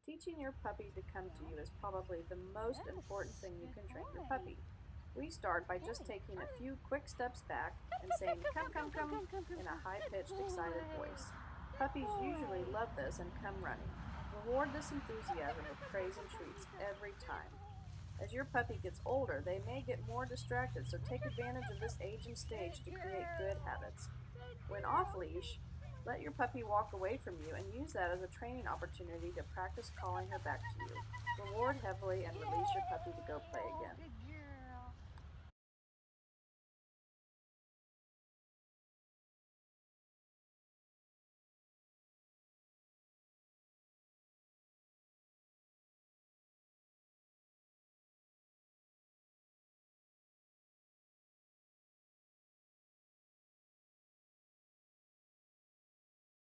Teaching your puppy to come to you is probably the most important thing you can train your puppy. We start by just taking a few quick steps back and saying, "Come, come, come," in a high pitched, excited voice. Puppies usually love this and come running. Reward this enthusiasm with praise and treats every time. As your puppy gets older, they may get more distracted, so take advantage of this age and stage to create good habits. When off leash, let your puppy walk away from you and use that as a training opportunity to practice calling her back to you. Reward heavily and release your puppy to go play again.